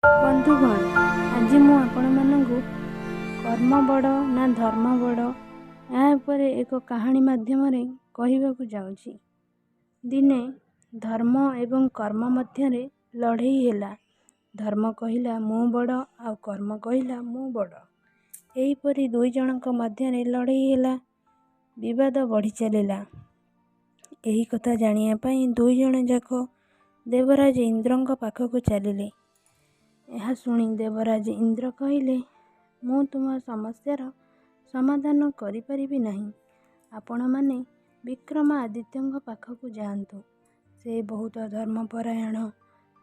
ବନ୍ଧୁଗଣ, ଆଜି ମୁଁ ଆପଣମାନଙ୍କୁ କର୍ମ ବଡ଼ ନା ଧର୍ମ ବଡ଼ ଏହା ଉପରେ ଏକ କାହାଣୀ ମାଧ୍ୟମରେ କହିବାକୁ ଯାଉଛି। ଦିନେ ଧର୍ମ ଏବଂ କର୍ମ ମଧ୍ୟରେ ଲଢ଼େଇ ହେଲା। ଧର୍ମ କହିଲା ମୁଁ ବଡ଼ ଆଉ କର୍ମ କହିଲା ମୁଁ ବଡ଼। ଏହିପରି ଦୁଇ ଜଣଙ୍କ ମଧ୍ୟରେ ଲଢ଼େଇ ହେଲା। ବିବାଦ ବଢ଼ି ଚାଲିଲା। ଏହି କଥା ଜାଣିବା ପାଇଁ ଦୁଇ ଜଣ ଯାକ ଦେବରାଜ ଇନ୍ଦ୍ରଙ୍କ ପାଖକୁ ଚାଲିଲେ। ଏହା ଶୁଣି ଦେବରାଜ ଇନ୍ଦ୍ର କହିଲେ, ମୁଁ ତୁମ ସମସ୍ୟାର ସମାଧାନ କରିପାରିବି ନାହିଁ। ଆପଣମାନେ ବିକ୍ରମାଦିତ୍ୟଙ୍କ ପାଖକୁ ଯାଆନ୍ତୁ। ସେ ବହୁତ ଧର୍ମପରାୟଣ,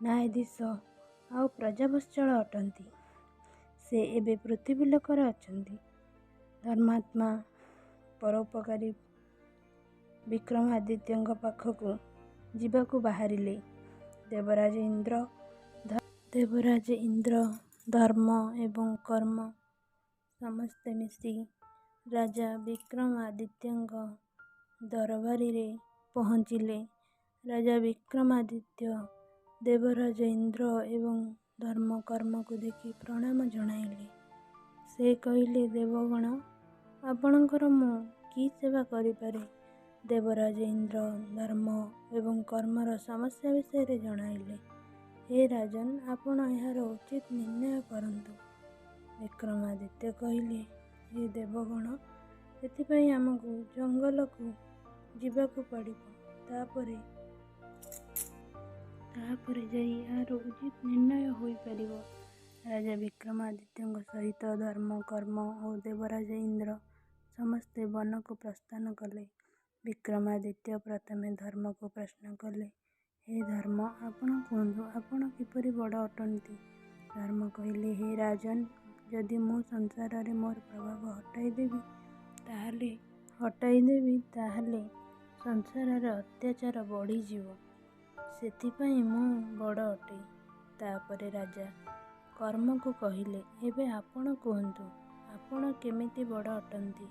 ନ୍ୟାୟାଧୀଶ ଆଉ ପ୍ରଜାବତ୍ସଳ ଅଟନ୍ତି। ସେ ଏବେ ପୃଥିବୀ ଲୋକରେ ଅଛନ୍ତି। ଧର୍ମାତ୍ମା, ପରୋପକାରୀ ବିକ୍ରମାଦିତ୍ୟଙ୍କ ପାଖକୁ ଯିବାକୁ ବାହାରିଲେ। ଦେବରାଜ ଇନ୍ଦ୍ର ଧର୍ମ ଏବଂ କର୍ମ ସମସ୍ତେ ମିଶି ରାଜା ବିକ୍ରମାଦିତ୍ୟଙ୍କ ଦରବାରିରେ ପହଞ୍ଚିଲେ। ରାଜା ବିକ୍ରମାଦିତ୍ୟ ଦେବରାଜ ଇନ୍ଦ୍ର ଏବଂ ଧର୍ମ କର୍ମକୁ ଦେଖି ପ୍ରଣାମ ଜଣାଇଲେ। ସେ କହିଲେ, ଦେବଗଣ, ଆପଣଙ୍କର ମୁଁ କି ସେବା କରିପାରେ? ଦେବରାଜ ଇନ୍ଦ୍ର ଧର୍ମ ଏବଂ କର୍ମର ସମସ୍ୟା ବିଷୟରେ ଜଣାଇଲେ। ହେ ରାଜନ୍, ଆପଣ ଏହାର ଉଚିତ ନିର୍ଣ୍ଣୟ କରନ୍ତୁ। ବିକ୍ରମାଦିତ୍ୟ କହିଲେ, ହେ ଦେବଗଣ, ଏଥିପାଇଁ ଆମକୁ ଜଙ୍ଗଲକୁ ଯିବାକୁ ପଡ଼ିବ। ତାପରେ ଯାଇ ଏହାର ଉଚିତ ନିର୍ଣ୍ଣୟ ହୋଇପାରିବ। ରାଜା ବିକ୍ରମାଦିତ୍ୟଙ୍କ ସହିତ ଧର୍ମ, କର୍ମ ଓ ଦେବରାଜ ଇନ୍ଦ୍ର ସମସ୍ତେ ବନକୁ ପ୍ରସ୍ଥାନ କଲେ। ବିକ୍ରମାଦିତ୍ୟ ପ୍ରଥମେ ଧର୍ମକୁ ପ୍ରଶ୍ନ କଲେ, ହେ ଧର୍ମ, ଆପଣ କୁହନ୍ତୁ, ଆପଣ କିପରି ବଡ଼ ଅଟନ୍ତି? ଧର୍ମ କହିଲେ, ହେ ରାଜନ୍, ଯଦି ମୁଁ ସଂସାରରେ ମୋର ପ୍ରଭାବ ହଟାଇଦେବି ତାହେଲେ ସଂସାରରେ ଅତ୍ୟାଚାର ବଢ଼ିଯିବ। ସେଥିପାଇଁ ମୁଁ ବଡ଼ ଅଟେ। ତାପରେ ରାଜା କର୍ମକୁ କହିଲେ, ଏବେ ଆପଣ କୁହନ୍ତୁ, ଆପଣ କେମିତି ବଡ଼ ଅଟନ୍ତି?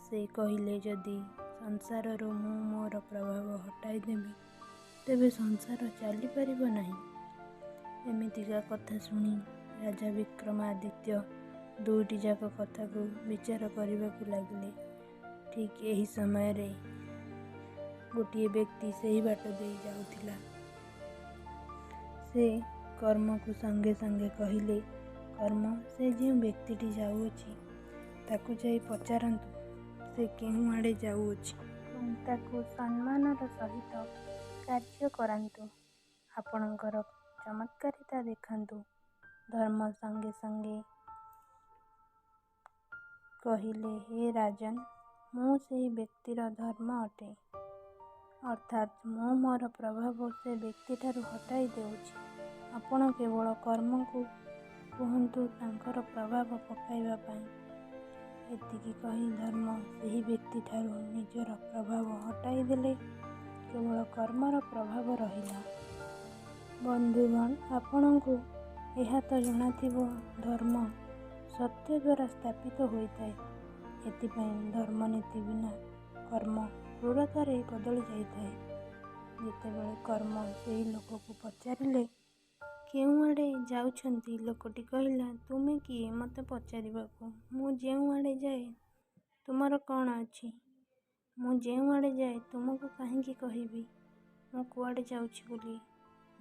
ସେ କହିଲେ, ଯଦି ସଂସାରରୁ ମୁଁ ମୋର ପ୍ରଭାବ ହଟାଇଦେବି ତେବେ ସଂସାର ଚାଲିପାରିବ ନାହିଁ। ଏମିତିକା କଥା ଶୁଣି ରାଜା ବିକ୍ରମାଦିତ୍ୟ ଦୁଇଟି ଯାକ କଥାକୁ ବିଚାର କରିବାକୁ ଲାଗିଲେ। ଠିକ୍ ଏହି ସମୟରେ ଗୋଟିଏ ବ୍ୟକ୍ତି ସେହି ବାଟ ଦେଇ ଯାଉଥିଲା। ସେ କର୍ମକୁ ସଙ୍ଗେ ସଙ୍ଗେ କହିଲେ, କର୍ମ, ସେ ଯେଉଁ ବ୍ୟକ୍ତିଟି ଯାଉଅଛି ତାକୁ ଯାଇ ପଚାରନ୍ତୁ ସେ କେଉଁ ଆଡ଼େ ଯାଉଅଛି ଏବଂ ତାକୁ ସମ୍ମାନର ସହିତ କାର୍ଯ୍ୟ କରାନ୍ତୁ। ଆପଣଙ୍କର ଚମତ୍କାରିତା ଦେଖାନ୍ତୁ। ଧର୍ମ ସଙ୍ଗେ ସଙ୍ଗେ କହିଲେ, ହେ ରାଜନ୍, ମୁଁ ସେହି ବ୍ୟକ୍ତିର ଧର୍ମ ଅଟେ। ଅର୍ଥାତ୍ ମୁଁ ମୋର ପ୍ରଭାବ ସେ ବ୍ୟକ୍ତିଠାରୁ ହଟାଇ ଦେଉଛି। ଆପଣ କେବଳ କର୍ମକୁ କୁହନ୍ତୁ ତାଙ୍କର ପ୍ରଭାବ ପକାଇବା ପାଇଁ। ଏତିକି କହି ଧର୍ମ ସେହି ବ୍ୟକ୍ତିଠାରୁ ନିଜର ପ୍ରଭାବ ହଟାଇ ଦେଲେ। କେବଳ କର୍ମର ପ୍ରଭାବ ରହିଲା। ବନ୍ଧୁଗଣ, ଆପଣଙ୍କୁ ଏହା ତ ଜଣାଥିବ, ଧର୍ମ ସତ୍ୟ ଦ୍ୱାରା ସ୍ଥାପିତ ହୋଇଥାଏ। ଏଥିପାଇଁ ଧର୍ମନୀତି ବିନା କର୍ମ କ୍ରୂରତାରେ ବଦଳି ଯାଇଥାଏ। ଯେତେବେଳେ କର୍ମ ସେହି ଲୋକକୁ ପଚାରିଲେ, କେଉଁ ଆଡ଼େ ଯାଉଛନ୍ତି? ଲୋକଟି କହିଲା, ତୁମେ କିଏ ମୋତେ ପଚାରିବାକୁ? ମୁଁ ଯେଉଁଆଡ଼େ ଯାଏ ତୁମର କ'ଣ ଅଛି? ମୁଁ ଯେଉଁଆଡ଼େ ଯାଏ ତୁମକୁ କାହିଁକି କହିବି ମୁଁ କୁଆଡ଼େ ଯାଉଛି ବୋଲି?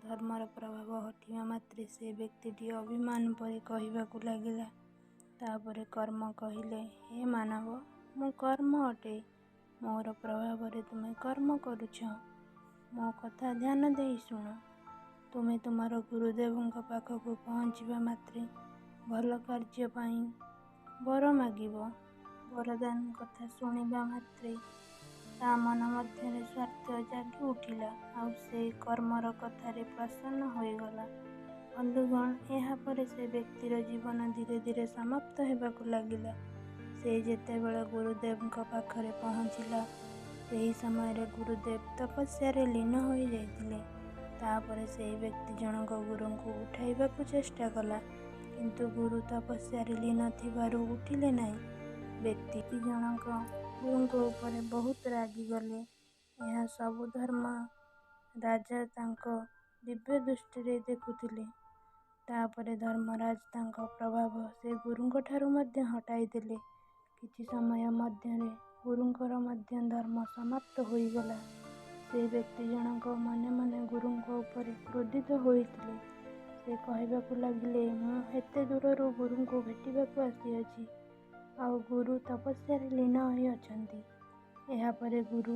ଧର୍ମର ପ୍ରଭାବ ହଟିବା ମାତ୍ରେ ସେ ବ୍ୟକ୍ତିଟି ଅଭିମାନ ପରି କହିବାକୁ ଲାଗିଲା। ତାପରେ କର୍ମ କହିଲେ, ହେ ମାନବ, ମୁଁ କର୍ମ ଅଟେ। ମୋର ପ୍ରଭାବରେ ତୁମେ କର୍ମ କରୁଛ। ମୋ କଥା ଧ୍ୟାନ ଦେଇ ଶୁଣ। ତୁମେ ତୁମର ଗୁରୁଦେବଙ୍କ ପାଖକୁ ପହଞ୍ଚିବା ମାତ୍ରେ ଭଲ କାର୍ଯ୍ୟ ପାଇଁ ବର ମାଗିବ। ବରଦାନ କଥା ଶୁଣିବା ମାତ୍ରେ ତା ମନ ମଧ୍ୟରେ ସ୍ୱାର୍ଥ ଜାଗି ଉଠିଲା ଆଉ ସେ କର୍ମର କଥାରେ ପ୍ରସନ୍ନ ହୋଇଗଲା। ବନ୍ଧୁଗଣ, ଏହାପରେ ସେ ବ୍ୟକ୍ତିର ଜୀବନ ଧୀରେ ଧୀରେ ସମାପ୍ତ ହେବାକୁ ଲାଗିଲା। ସେ ଯେତେବେଳେ ଗୁରୁଦେବଙ୍କ ପାଖରେ ପହଞ୍ଚିଲା, ସେହି ସମୟରେ ଗୁରୁଦେବ ତପସ୍ୟାରେ ଲୀନ ହୋଇଯାଇଥିଲେ। ତାପରେ ସେହି ବ୍ୟକ୍ତି ଜଣକ ଗୁରୁଙ୍କୁ ଉଠାଇବାକୁ ଚେଷ୍ଟା କଲା, କିନ୍ତୁ ଗୁରୁ ତପସ୍ୟାରେ ଲୀନ ଥିବାରୁ ଉଠିଲେ ନାହିଁ। ବ୍ୟକ୍ତି ଜଣକ ଗୁରୁଙ୍କ ଉପରେ ବହୁତ ରାଗିଗଲେ। ଏହା ସବୁ ରାଜା ତାଙ୍କ ଦିବ୍ୟ ଦୃଷ୍ଟିରେ ଦେଖୁଥିଲେ। ତାପରେ ଧର୍ମରାଜ ତାଙ୍କ ପ୍ରଭାବ ସେ ଗୁରୁଙ୍କ ଠାରୁ ମଧ୍ୟ ହଟାଇ ଦେଲେ। କିଛି ସମୟ ମଧ୍ୟରେ ଗୁରୁଙ୍କର ମଧ୍ୟ ଧର୍ମ ସମାପ୍ତ ହୋଇଗଲା। ସେ ବ୍ୟକ୍ତି ଜଣକ ମନେ ମନେ ଗୁରୁଙ୍କ ଉପରେ କ୍ରୋଧିତ ହୋଇଥିଲେ। ସେ କହିବାକୁ ଲାଗିଲେ, ମୁଁ ଏତେ ଦୂରରୁ ଗୁରୁଙ୍କୁ ଭେଟିବାକୁ ଆସିଅଛି, ଆଉ ଗୁରୁ ତପସ୍ୟାରେ ଲୀନ ହୋଇ ଅଛନ୍ତି। ଏହାପରେ ଗୁରୁ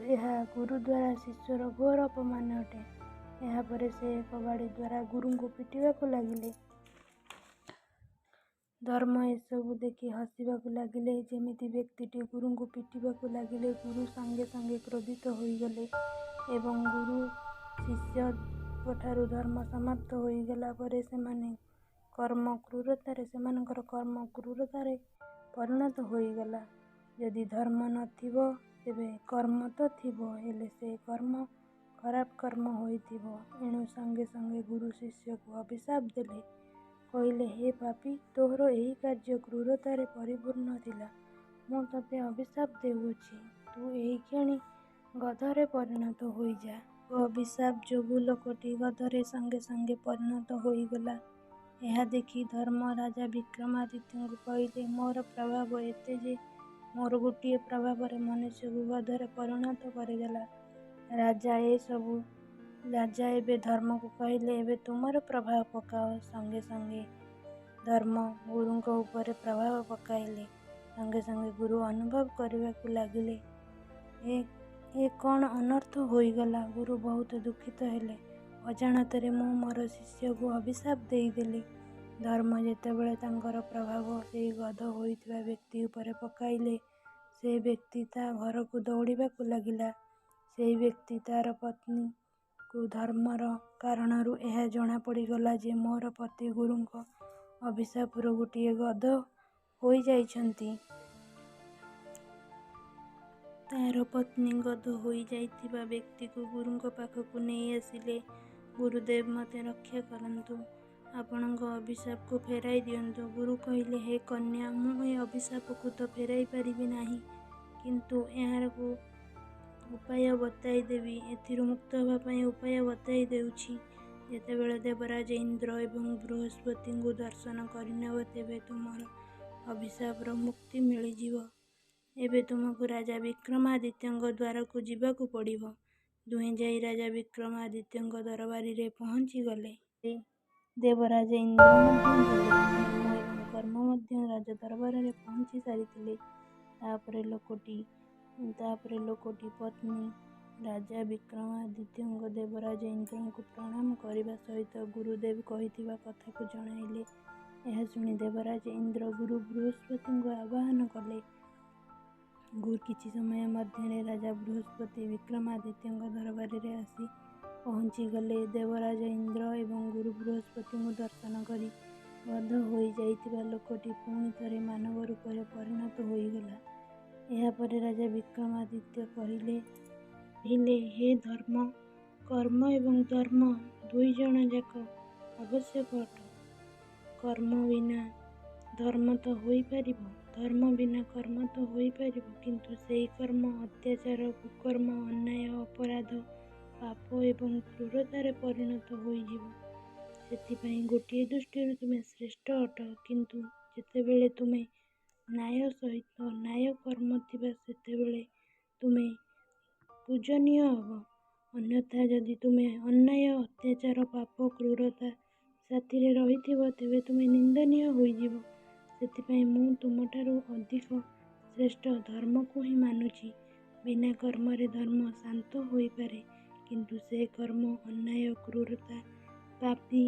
ଏହା ଗୁରୁ ଦ୍ୱାରା ଶିଷ୍ୟର ଘୋର ଅପମାନ ଅଟେ। ଏହାପରେ ସେ ଏକ ବାଡ଼ି ଦ୍ୱାରା ଗୁରୁଙ୍କୁ ପିଟିବାକୁ ଲାଗିଲେ। ଧର୍ମ ଏସବୁ ଦେଖି ହସିବାକୁ ଲାଗିଲେ। ଯେମିତି ବ୍ୟକ୍ତିଟି ଗୁରୁଙ୍କୁ ପିଟିବାକୁ ଲାଗିଲେ, ଗୁରୁ ସାଙ୍ଗେ ସାଙ୍ଗେ କ୍ରୋଧିତ ହୋଇଗଲେ ଏବଂ ଗୁରୁ ଶିଷ୍ୟଙ୍କଠାରୁ ଧର୍ମ ସମାପ୍ତ ହୋଇଗଲା ପରେ ସେମାନଙ୍କର କର୍ମ କ୍ରୂରତାରେ ପରିଣତ ହୋଇଗଲା। ଯଦି ଧର୍ମ ନଥିବ ତେବେ କର୍ମ ତ ଥିବ, ହେଲେ ସେ କର୍ମ ଖରାପ କର୍ମ ହୋଇଥିବ। ଏଣୁ ସଙ୍ଗେ ସଙ୍ଗେ ଗୁରୁ ଶିଷ୍ୟକୁ ଅଭିଶାପ ଦେଲେ। କହିଲେ, ହେ ପାପୀ, ତୋର ଏହି କାର୍ଯ୍ୟ କ୍ରୂରତାରେ ପରିପୂର୍ଣ୍ଣ ଥିଲା। ମୁଁ ତୋତେ ଅଭିଶାପ ଦେଉଅଛି, ତୁ ଏହିକ୍ଷଣି ଗଧରେ ପରିଣତ ହୋଇଯା। ଅଭିଶାପ ଯୋଗୁଁ ଲୋକଟି ଗଧରେ ସଙ୍ଗେ ସଙ୍ଗେ ପରିଣତ ହୋଇଗଲା। ଏହା ଦେଖି ଧର୍ମ ରାଜା ବିକ୍ରମାଦିତ୍ୟଙ୍କୁ କହିଲେ, ମୋର ପ୍ରଭାବ ଏତେ ଯେ ମୋର ଗୋଟିଏ ପ୍ରଭାବରେ ମନୁଷ୍ୟକୁ ଗଧରେ ପରିଣତ କରିଦେଲା। ରାଜା ଏବେ ଧର୍ମକୁ କହିଲେ, ଏବେ ତୁମର ପ୍ରଭାବ ପକାଅ। ସଙ୍ଗେ ସଙ୍ଗେ ଧର୍ମ ଗୁରୁଙ୍କ ଉପରେ ପ୍ରଭାବ ପକାଇଲେ। ସଙ୍ଗେ ସଙ୍ଗେ ଗୁରୁ ଅନୁଭବ କରିବାକୁ ଲାଗିଲେ, ଏ କ'ଣ ଅନର୍ଥ ହୋଇଗଲା। ଗୁରୁ ବହୁତ ଦୁଃଖିତ ହେଲେ। ଅଜାଣତରେ ମୁଁ ମୋର ଶିଷ୍ୟକୁ ଅଭିଶାପ ଦେଇଦେଲି। ଧର୍ମ ଯେତେବେଳେ ତାଙ୍କର ପ୍ରଭାବ ସେହି ଗଧ ହୋଇଥିବା ବ୍ୟକ୍ତି ଉପରେ ପକାଇଲେ, ସେ ବ୍ୟକ୍ତି ତା ଘରକୁ ଦୌଡ଼ିବାକୁ ଲାଗିଲା। ସେହି ବ୍ୟକ୍ତି ତାର ପତ୍ନୀକୁ ଧର୍ମର କାରଣରୁ ଏହା ଜଣାପଡ଼ିଗଲା ଯେ ମୋର ପତି ଗୁରୁଙ୍କ ଅଭିଶାପରୁ ଗୋଟିଏ ଗଧ ହୋଇଯାଇଛନ୍ତି। ତାର ପତ୍ନୀ ଗଧ ହୋଇଯାଇଥିବା ବ୍ୟକ୍ତିକୁ ଗୁରୁଙ୍କ ପାଖକୁ ନେଇ ଆସିଲେ। ଗୁରୁଦେବ, ମୋତେ ରକ୍ଷା କରନ୍ତୁ, ଆପଣଙ୍କ ଅଭିଶାପକୁ ଫେରାଇ ଦିଅନ୍ତୁ। ଗୁରୁ କହିଲେ, ହେ କନ୍ୟା, ମୁଁ ଏ ଅଭିଶାପକୁ ତ ଫେରାଇ ପାରିବି ନାହିଁ, କିନ୍ତୁ ଏହାକୁ ଉପାୟ ବତାଇ ଦେବି। ଏଥିରୁ ମୁକ୍ତ ହେବା ପାଇଁ ଉପାୟ ବତାଇ ଦେଉଛି। ଯେତେବେଳେ ଦେବରାଜ ଇନ୍ଦ୍ର ଏବଂ ବୃହସ୍ପତିଙ୍କୁ ଦର୍ଶନ କରିନେବ, ତେବେ ତୁମର ଅଭିଶାପର ମୁକ୍ତି ମିଳିଯିବ। ଏବେ ତୁମକୁ ରାଜା ବିକ୍ରମାଦିତ୍ୟଙ୍କ ଦ୍ୱାରକୁ ଯିବାକୁ ପଡ଼ିବ। ଦୁହେଁ ଯାଇ ରାଜା ବିକ୍ରମାଦିତ୍ୟଙ୍କ ଦରବାରରେ ପହଞ୍ଚିଗଲେ। ଦେବରାଜ ଇନ୍ଦ୍ର ମଧ୍ୟ ଥିଲେ। ଧର୍ମ ଏବଂ କର୍ମ ମଧ୍ୟ ରାଜ ଦରବାରରେ ପହଞ୍ଚି ସାରିଥିଲେ। ତାପରେ ଲୋକଟି ପତ୍ନୀ ରାଜା ବିକ୍ରମାଦିତ୍ୟଙ୍କ ଦେବରାଜ ଇନ୍ଦ୍ରଙ୍କୁ ପ୍ରଣାମ କରିବା ସହିତ ଗୁରୁଦେବ କହିଥିବା କଥାକୁ ଜଣାଇଲେ। ଏହା ଶୁଣି ଦେବରାଜ ଇନ୍ଦ୍ର ଗୁରୁ ବୃହସ୍ପତିଙ୍କୁ ଆବାହନ କଲେ। କିଛି ସମୟ ମଧ୍ୟରେ ରାଜା ବୃହସ୍ପତି ବିକ୍ରମାଦିତ୍ୟଙ୍କ ଦରବାରରେ ଆସି ପହଞ୍ଚିଗଲେ। ଦେବରାଜ ଇନ୍ଦ୍ର ଏବଂ ଗୁରୁ ବୃହସ୍ପତିଙ୍କୁ ଦର୍ଶନ କରି ଗଧ ହୋଇଯାଇଥିବା ଲୋକଟି ପୁଣି ଥରେ ମାନବ ରୂପରେ ପରିଣତ ହୋଇଗଲା। ଏହାପରେ ରାଜା ବିକ୍ରମାଦିତ୍ୟ କହିଲେ, ହେ ଧର୍ମ, କର୍ମ ଏବଂ ଧର୍ମ ଦୁଇଜଣ ଯାକ ଆବଶ୍ୟକ ଅଟ। କର୍ମ ବିନା ଧର୍ମ ତ ହୋଇପାରିବ, ଧର୍ମ ବିନା କର୍ମ ତ ହୋଇପାରିବ, କିନ୍ତୁ ସେହି କର୍ମ ଅତ୍ୟାଚାର, କୁକର୍ମ, ଅନ୍ୟାୟ, ଅପରାଧ, ପାପ ଏବଂ କ୍ରୂରତାରେ ପରିଣତ ହୋଇଯିବ। ସେଥିପାଇଁ ଗୋଟିଏ ଦୃଷ୍ଟିରୁ ତୁମେ ଶ୍ରେଷ୍ଠ ଅଟ, କିନ୍ତୁ ଯେତେବେଳେ ତୁମେ ନ୍ୟାୟ ସହିତ ନ୍ୟାୟ କର୍ମ ଥିବ, ସେତେବେଳେ ତୁମେ ପୂଜନୀୟ ହେବ। ଅନ୍ୟଥା ଯଦି ତୁମେ ଅନ୍ୟାୟ, ଅତ୍ୟାଚାର, ପାପ, କ୍ରୂରତା ସାଥିରେ ରହିଥିବ, ତେବେ ତୁମେ ନିନ୍ଦନୀୟ ହୋଇଯିବ। ସେଥିପାଇଁ ମୁଁ ତୁମଠାରୁ ଅଧିକ ଶ୍ରେଷ୍ଠ ଧର୍ମକୁ ହିଁ ମାନୁଛି। ବିନା କର୍ମରେ ଧର୍ମ ଶାନ୍ତ ହୋଇପାରେ, କିନ୍ତୁ ସେ କର୍ମ ଅନ୍ୟାୟ, କ୍ରୂରତା, ପାପୀ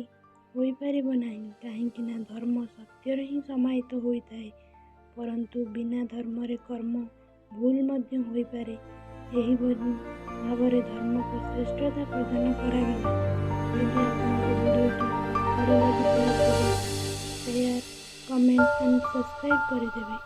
ହୋଇପାରିବ ନାହିଁ। କାହିଁକି ନା ଧର୍ମ ସତ୍ୟରେ ହିଁ ସମାହିତ ହୋଇଥାଏ, ପରନ୍ତୁ ବିନା ଧର୍ମରେ କର୍ମ ଭୁଲ ମଧ୍ୟ ହୋଇପାରେ। ଏହିଭଳି ଭାବରେ ଧର୍ମକୁ ଶ୍ରେଷ୍ଠତା ପ୍ରଦାନ କରାଗଲା। ଯଦି ଆପଣଙ୍କ ଭିଡ଼ିଓଟି ଭଲ ଲାଗିଥିଲା ତେବେ ସେୟାର, କମେଣ୍ଟ ଆଣ୍ଡ ସବସ୍କ୍ରାଇବ୍ କରିଦେବେ।